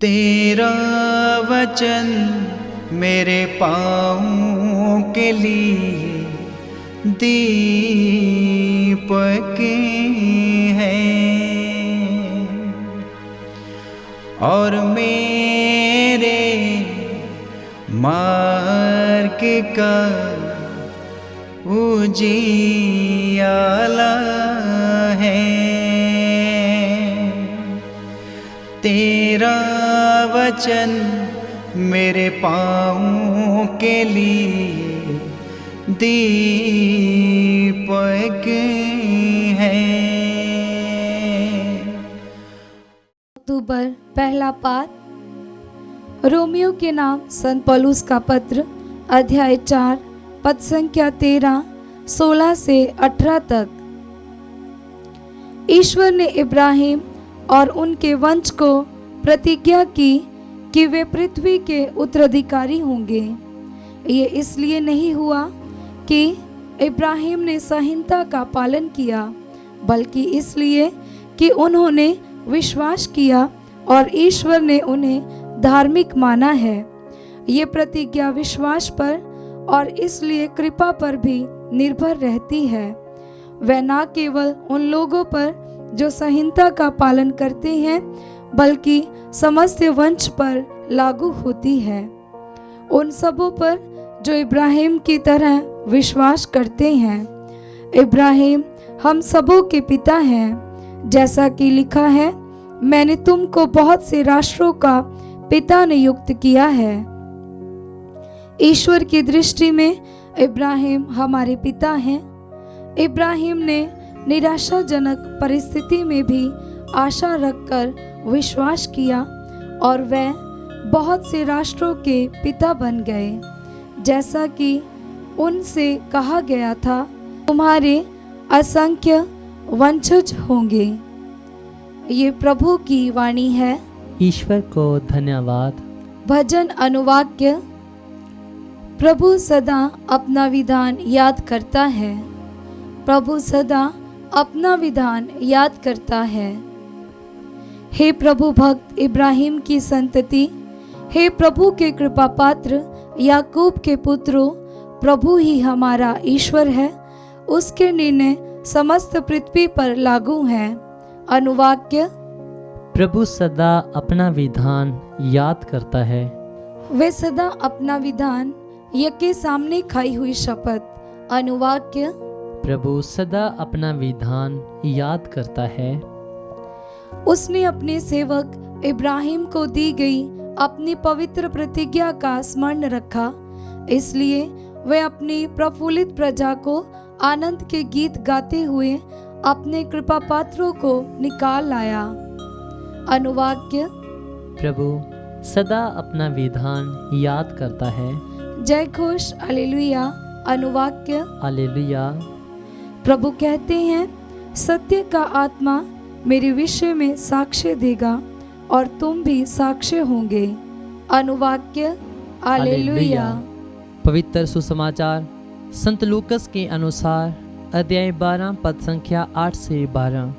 तेरा वचन मेरे पाँवों के लिए दीपक है और मेरे मार्ग का उजियाला है। तेरा वचन मेरे पाँवों के लिए दीपक है। अक्टूबर पहला पाठ। रोमियो के नाम संत पौलुस का पत्र, अध्याय 4, पद संख्या 13, 16 से 18 तक। ईश्वर ने इब्राहिम और उनके वंश को प्रतिज्ञा की कि वे पृथ्वी के उत्तराधिकारी होंगे। ये इसलिए नहीं हुआ कि इब्राहिम ने संहिता का पालन किया, बल्कि इसलिए कि उन्होंने विश्वास किया और ईश्वर ने उन्हें धार्मिक माना है। ये प्रतिज्ञा विश्वास पर और इसलिए कृपा पर भी निर्भर रहती है। वह न केवल उन लोगों पर जो संहिता का पालन करते हैं, बल्कि समस्त वंश पर लागू होती है, उन सबों पर जो इब्राहिम की तरह विश्वास करते हैं। इब्राहिम हम सबों के पिता हैं, जैसा कि लिखा है, मैंने तुमको बहुत से राष्ट्रों का पिता नियुक्त किया है। ईश्वर की दृष्टि में इब्राहिम हमारे पिता हैं। इब्राहिम ने निराशाजनक परिस्थिति में भी आशा रखकर विश्वास किया और वह बहुत से राष्ट्रों के पिता बन गए, जैसा कि उनसे कहा गया था, तुम्हारे असंख्य वंशज होंगे। ये प्रभु की वाणी है। ईश्वर को धन्यवाद। भजन अनुवाक्य। प्रभु सदा अपना विधान याद करता है। प्रभु सदा अपना विधान याद करता है। हे प्रभु भक्त इब्राहिम की संतति, हे प्रभु के कृपा पात्र याकूब के पुत्रों, प्रभु ही हमारा ईश्वर है। उसके निर्णय समस्त पृथ्वी पर लागू हैं। अनुवाक्य। प्रभु सदा अपना विधान याद करता है। वे सदा अपना विधान यज्ञ सामने खाई हुई शपथ। अनुवाक्य। प्रभु सदा अपना विधान याद करता है। उसने अपने सेवक इब्राहिम को दी गई अपनी पवित्र प्रतिज्ञा का स्मरण रखा, इसलिए वह अपनी प्रफुल्लित प्रजा को आनंद के गीत गाते हुए अपने कृपा पात्रों को निकाल लाया। अनुवाक्य। प्रभु सदा अपना विधान याद करता है। जय घोष हालेलुया। अनुवाक्य। हालेलुया। प्रभु कहते हैं, सत्य का आत्मा मेरे विषय में साक्ष्य देगा और तुम भी साक्ष्य होंगे। अनुवाक्य। हालेलुया। पवित्र सुसमाचार संत लूकस के अनुसार, अध्याय 12, पद संख्या 8 से 12।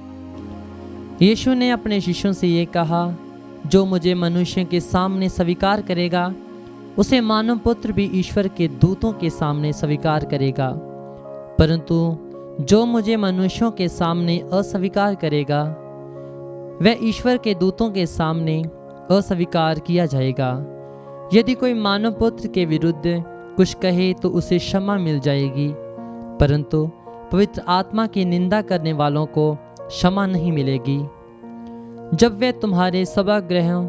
यीशु ने अपने शिष्यों से ये कहा, जो मुझे मनुष्य के सामने स्वीकार करेगा, उसे मानव पुत्र भी ईश्वर के दूतों के सामने स्वीकार करेगा। परंतु जो मुझे मनुष्यों के सामने अस्वीकार करेगा, वह ईश्वर के दूतों के सामने अस्वीकार किया जाएगा। यदि कोई मानव पुत्र के विरुद्ध कुछ कहे तो उसे क्षमा मिल जाएगी, परंतु पवित्र आत्मा की निंदा करने वालों को क्षमा नहीं मिलेगी। जब वे तुम्हारे सभागृहों,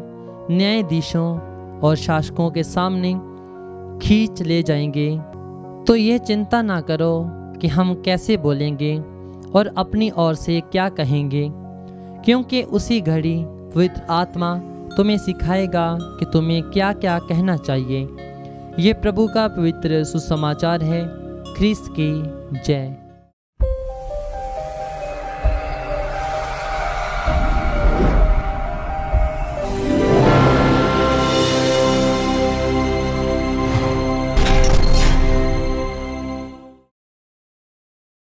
न्यायाधीशों और शासकों के सामने खींच ले जाएंगे, तो यह चिंता ना करो कि हम कैसे बोलेंगे और अपनी ओर से क्या कहेंगे, क्योंकि उसी घड़ी पवित्र आत्मा तुम्हें सिखाएगा कि तुम्हें क्या क्या कहना चाहिए। ये प्रभु का पवित्र सुसमाचार है। ख्रीस्त की जय।